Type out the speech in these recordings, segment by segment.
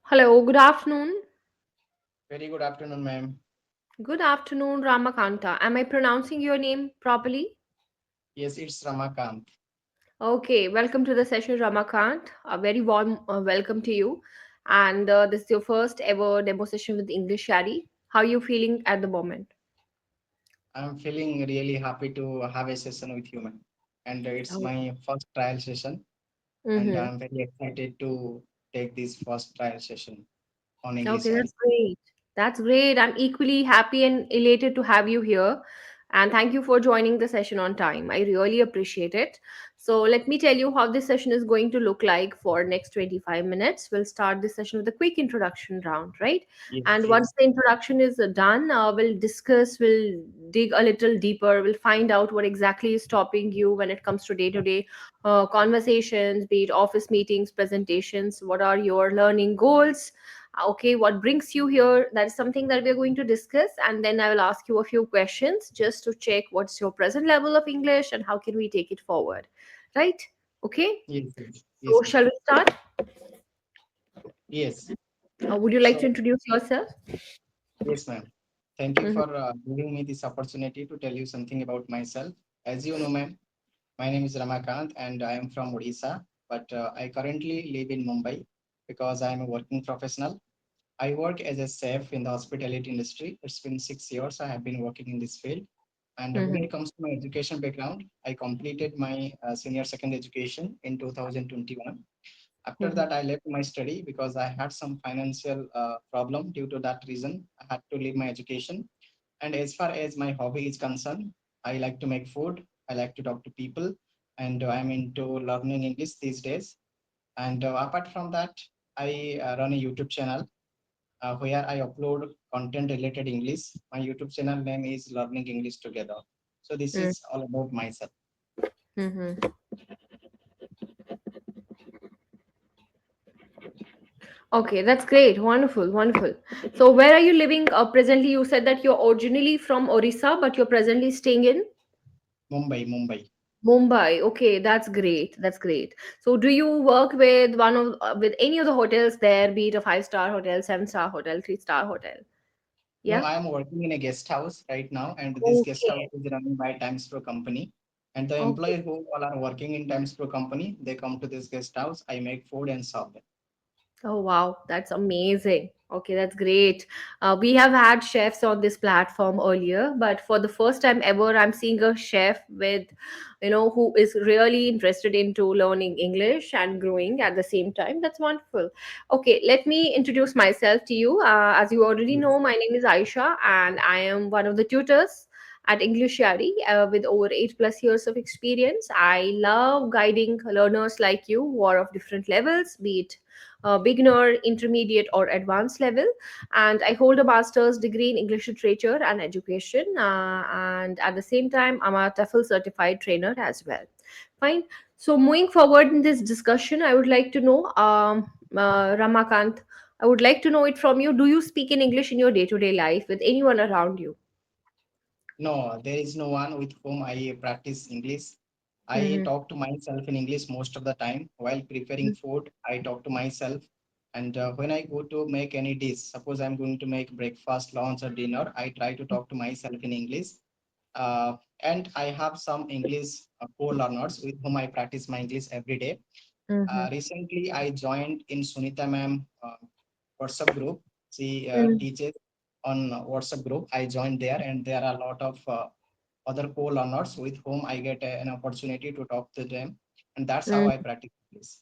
Hello, good afternoon. Very good afternoon, ma'am. Good afternoon, Ramakanta. Am I pronouncing your name properly? Yes, it's Ramakant. Okay, welcome to the session, Ramakant. A very warm welcome to you. And this is your first ever demo session with English Shari. How are you feeling at the moment? I'm feeling really happy to have a session with you, ma'am. And it's my first trial session, and Mm-hmm. I'm very excited to take this first trial session on English Okay, Shari. that's great. That's great. I'm equally happy and elated to have you here. And thank you for joining the session on time. I really appreciate it. So let me tell you how this session is going to look like for next 25 minutes. We'll start this session with a quick introduction round, right? Yes, And once yes, the introduction is done, we'll discuss, we'll dig a little deeper, we'll find out what exactly is stopping you when it comes to day-to-day conversations, be it office meetings, presentations, what are your learning goals, okay, what brings you here, that is something that we're going to discuss, and then I will ask you a few questions just to check what's your present level of English and how can we take it forward, right? Okay, yes, yes, so yes, ma'am. shall we start? Yes. Would you like to So, introduce yourself? yes, ma'am. Thank you Mhm. for giving me this opportunity to tell you something about myself. As you know, ma'am, my name is Ramakant, and I am from Odisha, but I currently live in Mumbai because I am a working professional. I work as a chef in the hospitality industry. It's been 6 years I have been working in this field. And when Mhm. it comes to my education background, I completed my senior secondary education in 2021. After Mhm. that, I left my study because I had some financial problem. Due to that reason, I had to leave my education. And as far as my hobby is concerned, I like to make food. I like to talk to people, and I'm into learning English these days. And apart from that, I run a YouTube channel where I upload content related English. My YouTube channel name is Learning English Together. So this Mhm. is all about myself. Mhm. Okay, that's great. Wonderful, wonderful. So where are you living presently? You said that you're originally from Orissa, but you're presently staying in Mumbai, Mumbai. Mumbai. Okay, that's great. That's great. So, do you work with one of with any of the hotels there, be it a five-star hotel, seven-star hotel, three-star hotel? No, Yeah. I am working in a guest house right now, and this guest house Okay. is run by Times Pro company. And the Okay. employees who all are working in Times Pro company, they come to this guest house. I make food and serve them. Oh wow, that's amazing. Okay, that's great. We have had chefs on this platform earlier, but for the first time ever, I'm seeing a chef with, who is really interested into learning English and growing at the same time. That's wonderful. Okay, let me introduce myself to you. As you already Yes. know, my name is Aisha, and I am one of the tutors at English Yari with over 8+ years of experience. I love guiding learners like you who are of different levels, be it beginner, intermediate, or advanced level. And I hold a master's degree in English literature and education. And at the same time, I'm a TEFL certified trainer as well. Fine. So, moving forward in this discussion, I would like to know, Ramakant, I would like to know it from you. Do you speak in English in your day to day life with anyone around you? No, there is no one with whom I practice English. I Mm-hmm. talk to myself in English most of the time. While preparing food, I talk to myself. And when I go to make any dish, suppose I'm going to make breakfast, lunch, or dinner, I try to talk to myself in English. And I have some English co-learners with whom I practice my English every day. Mm-hmm. Recently, I joined in Sunita ma'am WhatsApp group. She teaches on WhatsApp group. I joined there, and there are a lot of other co-learners with whom I get an opportunity to talk to them, and that's how I practice this.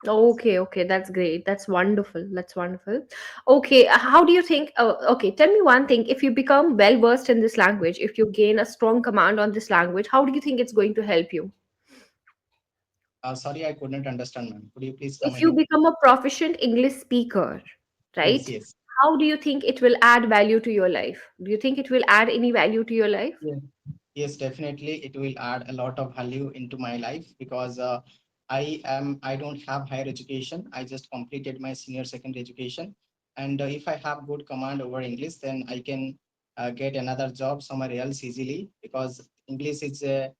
Okay, okay, that's great. That's wonderful. That's wonderful. Okay, how do you think? Okay, tell me one thing. If you become well versed in this language, if you gain a strong command on this language, how do you think it's going to help you? Sorry, I couldn't understand, ma'am. Could you please come If you again? become a proficient English speaker, Yes, right? yes. How do you think it will add value to your life? Do you think it will add any value to your life? Yes, yes, definitely. It will add a lot of value into my life because I don't have higher education. I just completed my senior secondary education, and if I have good command over English, then I can get another job somewhere else easily because English is a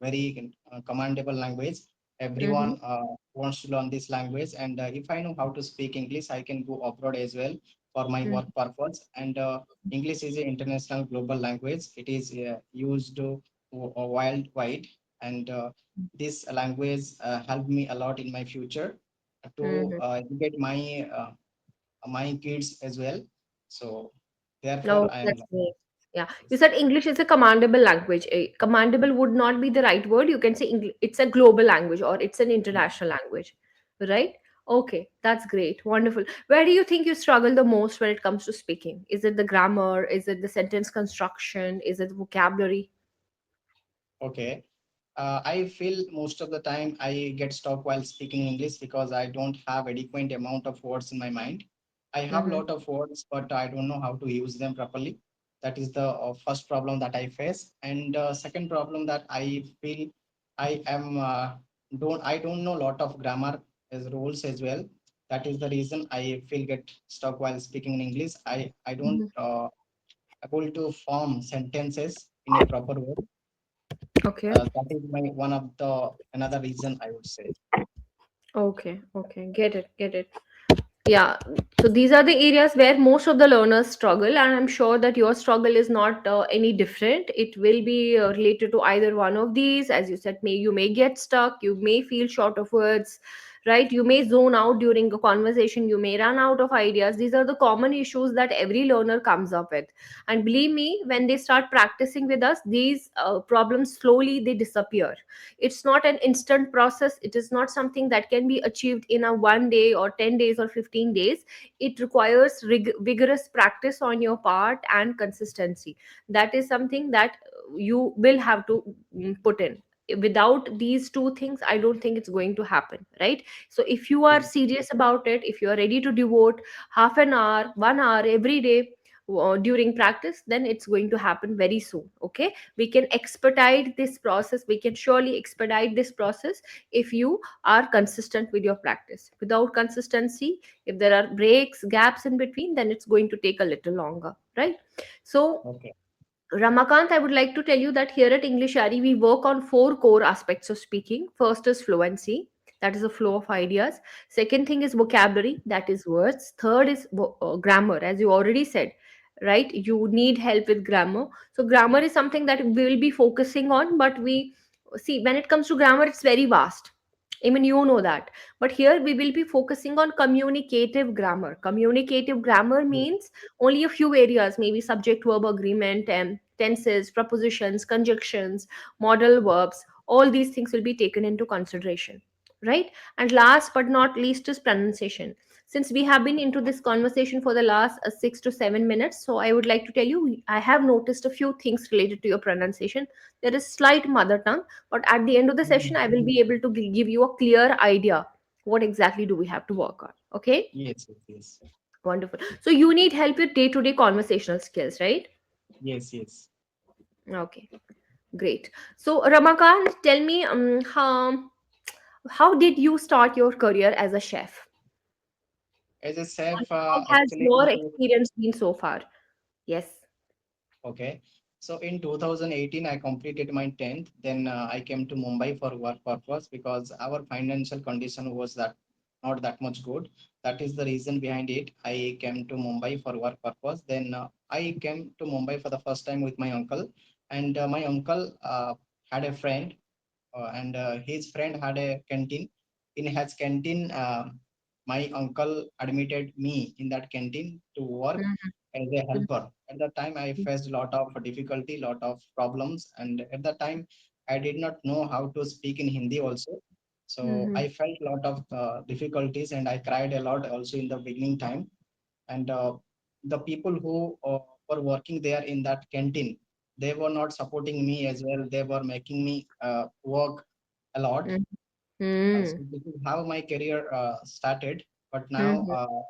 very commandable language. Everyone Mm-hmm. wants to learn this language, and if I know how to speak English, I can go abroad as well for my work purpose. And English is an international global language. It is used worldwide, and this language helped me a lot in my future to Mm-hmm. educate my kids as well. So therefore Oh, I am that's learning great. Yeah, you this. said English is a commandable language. Commandable would not be the right word. You can say it's a global language or it's an international language, right? Okay, that's great. Wonderful. Where do you think you struggle the most when it comes to speaking? Is it the grammar? Is it the sentence construction? Is it the vocabulary? Okay. I feel most of the time I get stuck while speaking English because I don't have adequate amount of words in my mind. I have a Mm-hmm. lot of words, but I don't know how to use them properly. That is the first problem that I face. And second problem that I feel I am I don't know a lot of grammar as rules as well. That is the reason I feel get stuck while speaking in English. I don't able to form sentences in a proper way. Okay. That is my one of the another reason I would say. Okay. Okay. Get it. Get it. Yeah, so these are the areas where most of the learners struggle, and I'm sure that your struggle is not any different. It will be related to either one of these. As you said, you may get stuck, you may feel short of words, right? You may zone out during a conversation, you may run out of ideas. These are the common issues that every learner comes up with, and believe me, when they start practicing with us, these problems slowly they disappear. It's not an instant process. It is not something that can be achieved in a 1 day or 10 days or 15 days. It requires vigorous practice on your part and consistency. That is something that you will have to put in. Without these two things, I don't think it's going to happen, right? So if you are Yes. serious about it, if you are ready to devote half an hour, 1 hour every day during practice, then it's going to happen very soon. Okay, we can expedite this process, we can surely expedite this process if you are consistent with your practice. Without consistency, if there are breaks, gaps in between, then it's going to take a little longer, right? So Okay. Ramakant, I would like to tell you that here at English Ari, we work on four core aspects of speaking. First is fluency, that is a flow of ideas. Second thing is vocabulary, that is words. Third is grammar, as you already said, right? You need help with grammar. So, grammar is something that we will be focusing on, but we see when it comes to grammar, it's very vast. I mean, you know that. But here we will be focusing on communicative grammar. Communicative grammar Yes. means only a few areas, maybe subject verb agreement and tenses, prepositions, conjunctions, modal verbs. All these things will be taken into consideration, right? And last but not least is pronunciation. Since we have been into this conversation for the last 6 to 7 minutes, so I would like to tell you, I have noticed a few things related to your pronunciation. There is slight mother tongue, but at the end of the session, Mhm. I will be able to give you a clear idea what exactly do we have to work on. Okay, Yes. Yes. Yes. wonderful. So you need help with day-to-day conversational skills, right? Yes. Yes. Okay, great. So Ramakant, tell me, how did you start your career as a chef? As a chef, How has actually, your experience been so far? Yes. okay. So in 2018, I completed my 10th. Then I came to Mumbai for work purpose because our financial condition was that not that much good. That is the reason behind it. I came to Mumbai for work purpose. Then I came to Mumbai for the first time with my uncle, and my uncle had a friend, and his friend had a canteen. In his canteen, my uncle admitted me in that canteen to work Mhm, as a helper. At that time, I faced a lot of difficulty, lot of problems, and at that time, I did not know how to speak in Hindi also. So mhm, I felt a lot of difficulties, and I cried a lot also in the beginning time. And the people who were working there in that canteen, they were not supporting me as well. They were making me work a lot. mhm, mhm, So this is how my career started. But now mhm.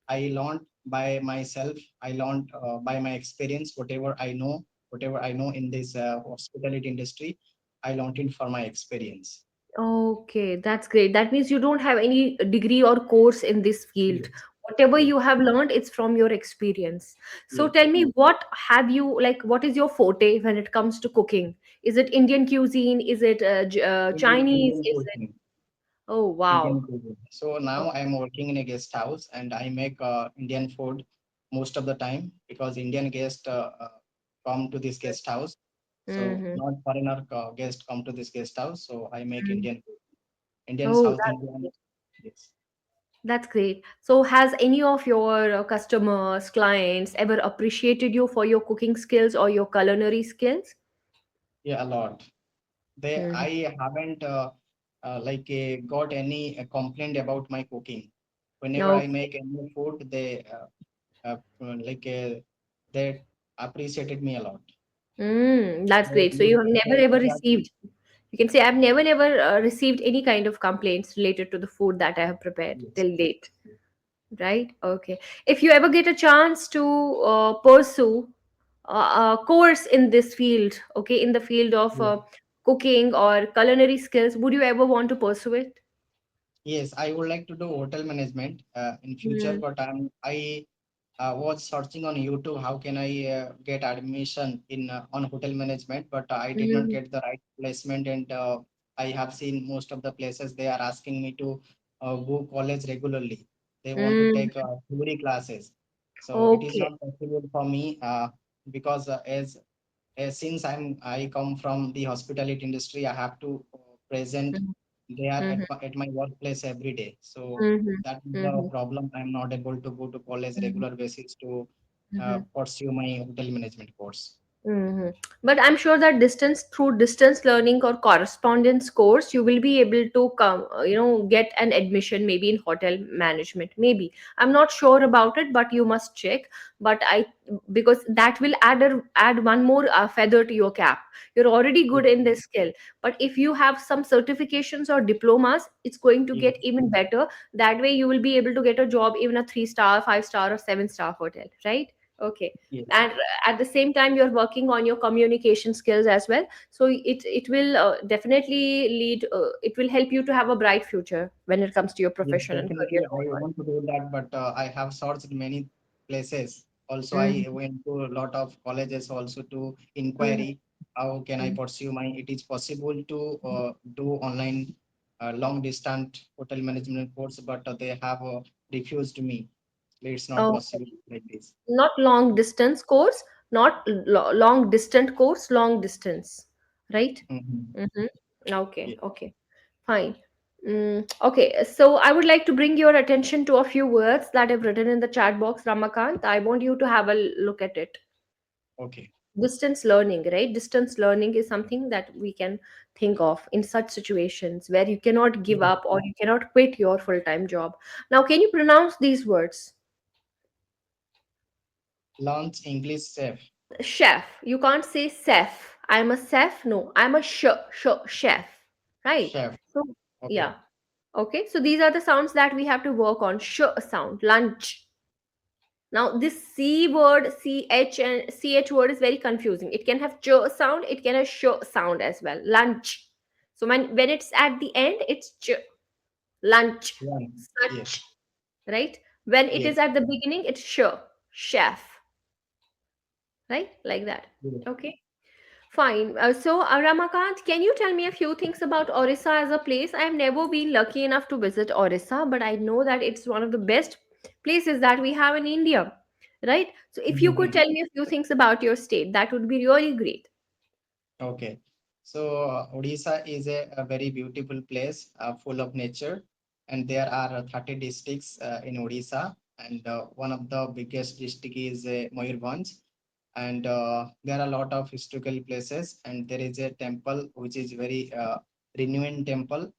I learned by myself. I learned by my experience. Whatever I know in this hospitality industry, I learned it for my experience. Okay, that's great. That means you don't have any degree or course in this field. Yes, Whatever yes, you have learned, it's from your experience. So yes. tell me, what have you like? What is your forte when it comes to cooking? Is it Indian cuisine? Is it Indian Chinese? Indian Is it cuisine. Oh, Indian wow. cuisine. So now I'm working in a guest house and I make Indian food most of the time because Indian guests come to this guest house. So Mm-hmm. not foreigner guests come to this guest house. So I make Indian food. Indian Oh, South that's Indian. great. Yes. That's great. So, has any of your customers, clients ever appreciated you for your cooking skills or your culinary skills? Yeah, a lot. Mm-hmm. I haven't got any complaint about my cooking. Whenever I Okay. make any food, they appreciated me a lot. That's They great. So, you used have to never say ever that received, you can say, I've never received any kind of complaints related to the food that I have prepared yes, till date. Right? Okay. If you ever get a chance to pursue a course in this field, okay, in the field of yes, cooking or culinary skills, would you ever want to pursue it? yes. I would like to do hotel management in future, Mm, but I was searching on YouTube how can I get admission in on hotel management, but I did not mm, get the right placement, and I have seen most of the places they are asking me to go college regularly. They want to mm. take theory classes, so it is Okay. not possible for me because since I come from the hospitality industry, I have to present Mhm, there mhm, at my workplace every day. So mhm, that is the mhm, problem. I'm not able to go to college mhm, regular basis to mhm. pursue my hotel management course. Hmm. But I'm sure that through distance learning or correspondence course, you will be able to come, get an admission maybe in hotel management. Maybe I'm not sure about it, but you must check. But because that will add one more feather to your cap. You're already good Yes, in this skill, but if you have some certifications or diplomas, it's going to yes, get even better. That way, you will be able to get a job even a 3-star, 5-star, or 7-star hotel, right? Okay. yes, And at the same time you're working on your communication skills as well, so it will definitely it will help you to have a bright future when it comes to your yes. profession and Definitely, career I going want to do that, but I have searched many places. Also, on. I went to a lot of colleges also to Mhm, inquiry how can I mhm, pursue my. It is possible to do online long distance hotel management course, but they have refused me. It's not mhm. possible like this. Not long distance course, not long distant course, long distance, right? Mhm. Mm-hmm. Okay, Yeah. okay, fine. Okay, so I would like to bring your attention to a few words that I've written in the chat box, Ramakant. I want you to have a look at it. Okay. Distance learning, right? Distance learning is something that we can think of in such situations where you cannot give Yes. up or you cannot quit your full-time job. Now, can you pronounce these words? Launch English chef. Chef. You can't say chef. I'm a chef. No, I'm a chef. Right. Chef. So, Okay. yeah. Okay. So these are the sounds that we have to work on. Sound. Lunch. Now, this C word, CH and CH word is very confusing. It can have ch sound. It can have sh sound as well. Lunch. So when it's at the end, it's ch. Lunch. One. Yes. Such. Right. When it is Yes. at the beginning, it's chef. Right. Like that. Yes. Okay. Fine. Ramakant, can you tell me a few things about Orissa as a place? I have never been lucky enough to visit Orissa, but I know that it's one of the best places that we have in India, right? So, if you could Mhm. tell me a few things about your state, that would be really great. Okay. So Odisha is a very beautiful place, full of nature, and there are 30 districts in Odisha, and one of the biggest district is Mayurbhanj, and there are a lot of historical places, and there is a temple which is very renowned temple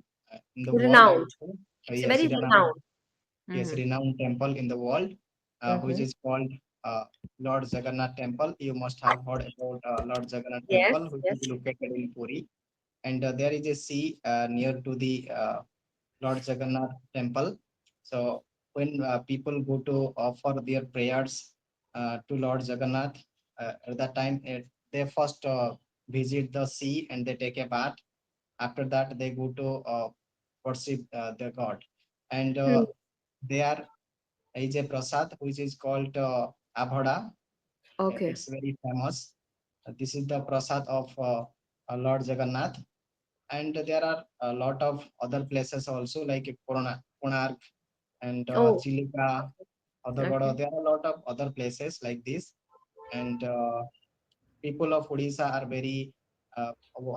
in the world, I Renowned. would say. It's a Yes, very renowned. renowned. Yes, Mm-hmm. renowned temple in the world, which Mm-hmm. is called uh, Lord Jagannath Temple. You must have heard about Lord Jagannath Yes, Temple, which yes. is located in Puri. And there is a sea near to the Lord Jagannath Temple. So when people go to offer their prayers to Lord Jagannath, at that time they first visit the sea and they take a bath. After that, they go to worship the god. And Hmm. there is a prasad which is called abhoda. Okay. It's very famous. This is the prasad of Lord Jagannath. And there are a lot of other places also like Konark and Oh, Chilika, okay. Odhagada. There are a lot of other places like this. And people of Odisha are very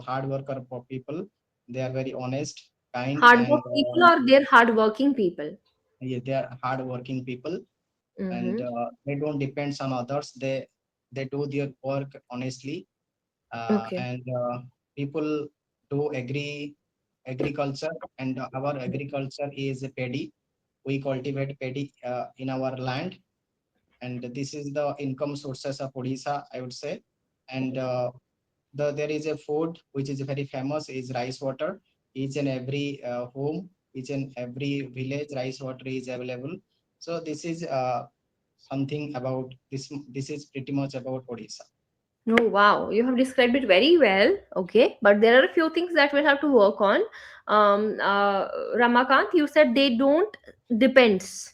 hard worker people. They are very honest, kind, Hard and work people or they're hard working people? yeah, they are hard working people, and Mm-hmm. they don't depend on others. They do their work honestly, Okay. and people do agriculture, and our agriculture is paddy. We cultivate paddy in our land, and this is the income sources of Odisha, I would say. And there is a food which is very famous is rice water. Each and every home, each and every village, rice water is available. So this is something about this. This is pretty much about Odisha. Oh, wow. You have described it very well. Okay. But there are a few things that we'll have to work on. Ramakant, you said they don't depends.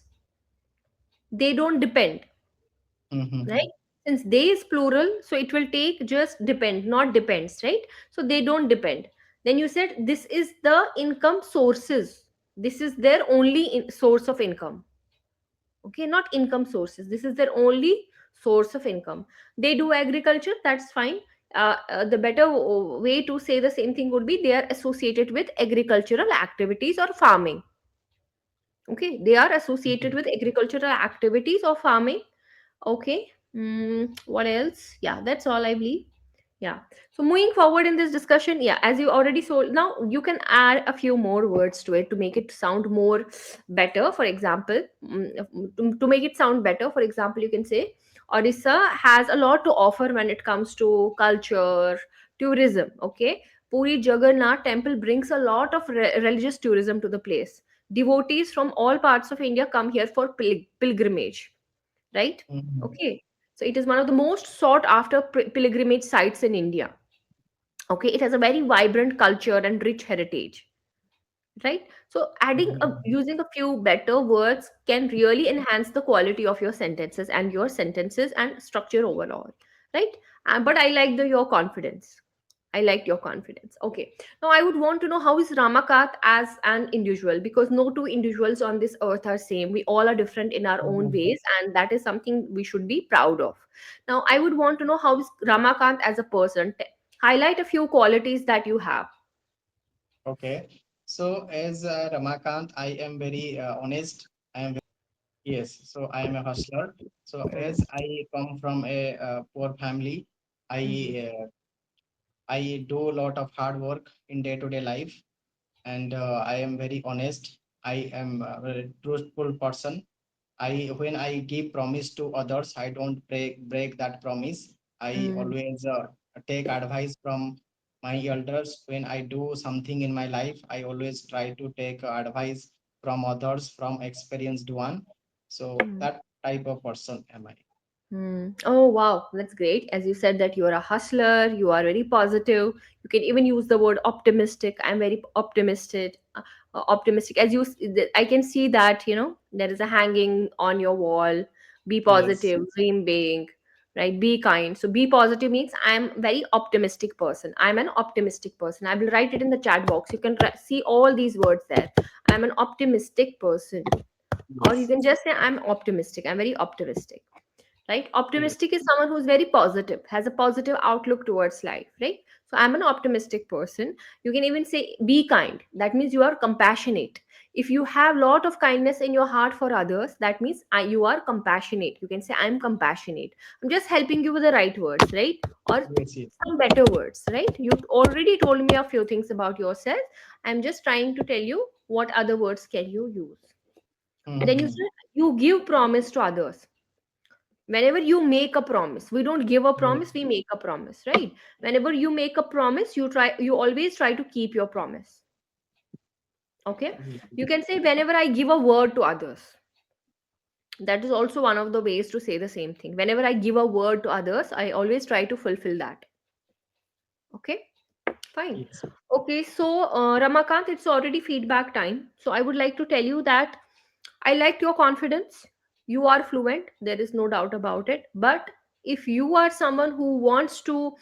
They don't depend, right? Mm-hmm. Since they is plural, so it will take just depend, not depends, right? So they don't depend. Then you said this is the income sources. This is their only source of income. Okay, not income sources. This is their only source of income. They do agriculture, that's fine. The better way to say the same thing would be they are associated with agricultural activities or farming. Okay, they are associated with agricultural activities or farming. Okay. What else? Yeah, that's all I believe. Yeah. So moving forward in this discussion, yeah, as you already saw, now you can add a few more words to it to make it sound more better. For example, to make it sound better, for example, you can say Odisha has a lot to offer when it comes to culture, tourism. Okay. Puri Jagannath temple brings a lot of religious tourism to the place. Devotees from all parts of India come here for pilgrimage, right? Mm-hmm. Okay. So it is one of the most sought after pilgrimage sites in India. Okay. It has a very vibrant culture and rich heritage, right? So adding a Mm-hmm. using a few better words can really enhance the quality of your sentences and structure overall, right? But I like your confidence. I liked your confidence. Okay. Now I would want to know how is Ramakat as an individual, because no two individuals on this earth are same. We all are different in our own Mm-hmm. ways, and that is something we should be proud of. Now I would want to know how is Ramakant as a person. Highlight a few qualities that you have. Okay. So as Ramakant, I am very honest. I am yes. So I am a hustler. So Hmm. as I come from a poor family, Mhm. I do a lot of hard work in day-to-day life, and I am very honest. I am a very truthful person. When I give promise to others, I don't break that promise. I Mm. always take advice from my elders. When I do something in my life, I always try to take advice from others, from experienced one. So Mm. that type of person am I. Hmm. Oh wow, that's great. As you said that you are a hustler, you are very positive. You can even use the word optimistic. I'm very optimistic. Optimistic. I can see that there is a hanging on your wall. Be Yes, positive, dream big, right? Be kind. So be positive means I'm very optimistic person. I'm an optimistic person. I will write it in the chat box. You can see all these words there. I'm an optimistic person, or you yes, can just say I'm optimistic. I'm very optimistic, right? yes, Optimistic is someone who's very positive, has a positive outlook towards life, right? So I'm an optimistic person. You can even say be kind. That means you are compassionate. If you have lot of kindness in your heart for others, that means you are compassionate. You can say I'm compassionate. I'm just helping you with the right words, right? Or yes, yes. some better words, right? You already told me a few things about yourself. I'm just trying to tell you what other words can you use. Then you Mm-hmm. said you give promise to others. Whenever you make a promise, we don't give a Yes, promise, we make a promise, right? Whenever you make a promise, you always try to keep your promise. Okay. You can say whenever I give a word to others. That is also one of the ways to say the same thing. Whenever I give a word to others, I always try to fulfill that. Okay. Fine. yes. Okay, so Ramakant, it's already feedback time, so I would like to tell you that I liked your confidence. You are fluent, there is no doubt about it. But if you are someone who wants to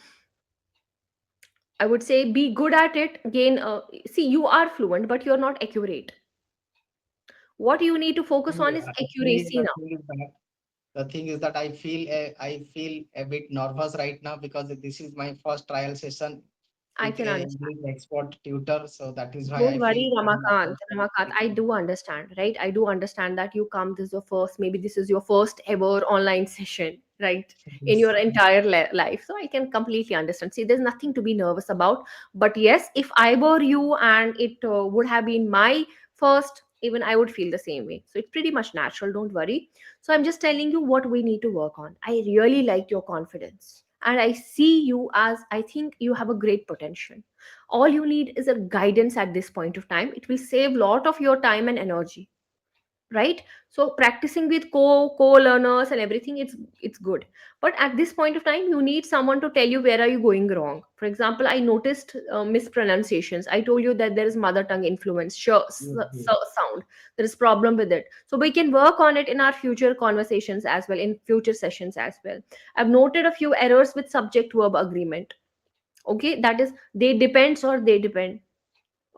I would say be good at it. Gain, see, you are fluent, but you're not accurate. What you need to focus on is Actually, accuracy now. the thing is that I feel a bit nervous right now because this is my first trial session I with can a understand. English expert tutor, so that is why Don't I feel worry, I'm Ramakant. nervous while Ramakant, I speaking. do understand, right? I do understand that you come, this is your first, maybe this is your first ever online session, right? In Yes. your entire life. So I can completely understand. See, there's nothing to be nervous about. But yes, if I were you and it would have been my first, even I would feel the same way. So it's pretty much natural. Don't worry. So I'm just telling you what we need to work on. I really liked your confidence. And I see you as, I think you have a great potential. All you need is a guidance at this point of time. It will save a lot of your time and energy, right? So practicing with co-learners and everything, it's good. But at this point of time, you need someone to tell you where are you going wrong. For example, I noticed mispronunciations. I told you that there is mother tongue influence, sure, Yes, yes. sound. There is problem with it, so we can work on it in our future conversations as well, in future sessions as well. I've noted a few errors with subject verb agreement. Okay, that is, they depends or they depend.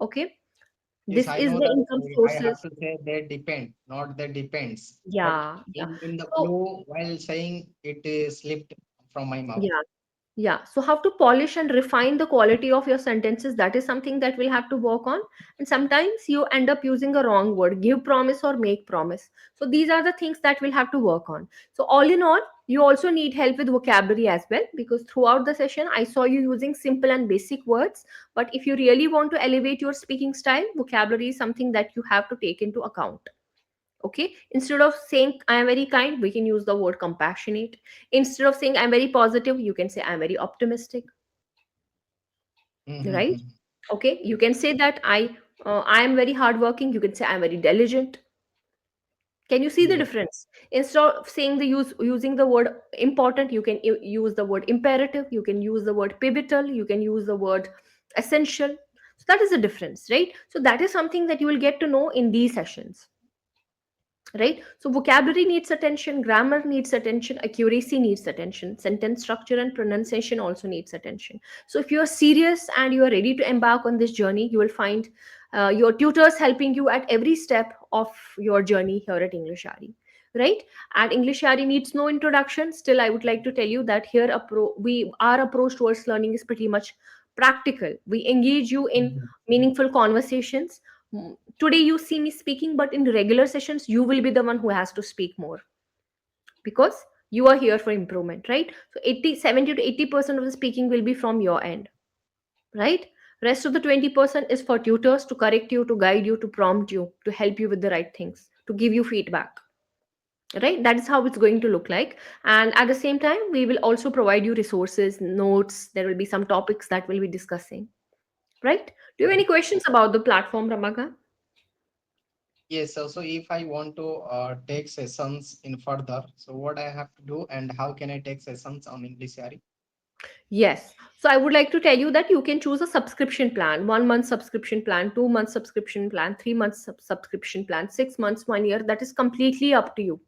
Okay, Yes, this I is know the that income I have sources. to say they depend, not they depends. But Yeah, yeah. in the So flow, while saying it is slipped from my mouth. yeah, yeah. So how to polish and refine the quality of your sentences, that is something that we'll have to work on. And sometimes you end up using a wrong word, give promise or make promise. So these are the things that we'll have to work on. So all in all, you also need help with vocabulary as well, because throughout the session I saw you using simple and basic words. But if you really want to elevate your speaking style, vocabulary is something that you have to take into account. Okay, instead of saying I am very kind, we can use the word compassionate. Instead of saying I'm very positive, you can say I'm very optimistic, right? Mm-hmm. Okay, you can say that I am very hardworking, you can say I'm very diligent. Can you see the Yes. difference? Instead of saying the using the word important, you can use the word imperative, you can use the word pivotal, you can use the word essential. So that is the difference, right? So that is something that you will get to know in these sessions, right? So vocabulary needs attention, grammar needs attention, accuracy needs attention, sentence structure and pronunciation also needs attention. So if you are serious and you are ready to embark on this journey, you will find your tutors helping you at every step of your journey here at English Ari, right? And English Ari needs no introduction. Still, I would like to tell you that here we our approach towards learning is pretty much practical. We engage you in Mhm. meaningful conversations. Today you see me speaking, but in regular sessions you will be the one who has to speak more, because you are here for improvement, right? So 70 to 80% of the speaking will be from your end, right? Rest of the 20% is for tutors to correct you, to guide you, to prompt you, to help you with the right things, to give you feedback, right? That is how it's going to look like. And at the same time, we will also provide you resources, notes. There will be some topics that we'll be discussing, right? Do you have any questions about the platform, Ramaga? Yes, so if I want to take sessions in further, so what I have to do and how can I take sessions on English Yari? Yes. So I would like to tell you that you can choose a subscription plan, 1 month subscription plan, 2 month subscription plan, 3 months subscription plan, 6 months, 1 year. That is completely up to you,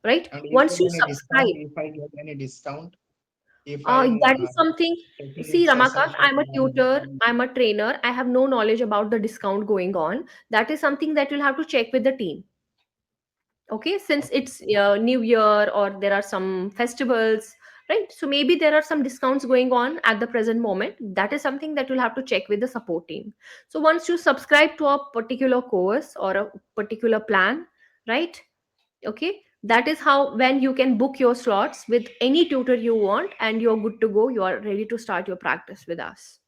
right? And is Once there you any discount subscribe, if I get any discount if I'm that is something. taking See, session Ramakant, for I'm a one tutor, month? I'm a trainer. I have no knowledge about the discount going on. That is something that you'll have to check with the team. Okay, since Okay. it's new year or there are some festivals, right? So maybe there are some discounts going on at the present moment. That is something that you'll have to check with the support team. So once you subscribe to a particular course or a particular plan, right? Okay, that is how, when you can book your slots with any tutor you want and you're good to go, you are ready to start your practice with us,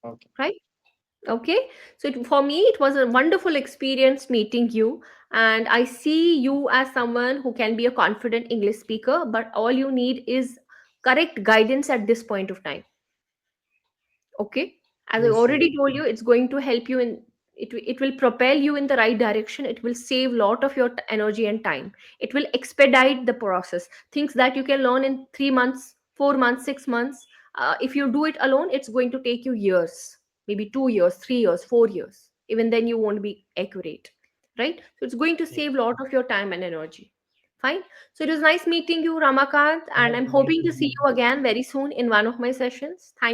Okay. right? Okay, so for me, it was a wonderful experience meeting you. And I see you as someone who can be a confident English speaker, but all you need is correct guidance at this point of time. Okay, as I Yes, yes. already told you, it's going to help you in it will propel you in the right direction. It will save lot of your energy and time. It will expedite the process. Things that you can learn in 3 months, 4 months, 6 months, if you do it alone, it's going to take you years, maybe 2 years, 3 years, 4 years. Even then you won't be accurate, right? So it's going to Yes. save lot of your time and energy. Fine. So it was nice meeting you, Ramakant, and Nice I'm hoping to meeting see you. you again very soon in one of my sessions. Thank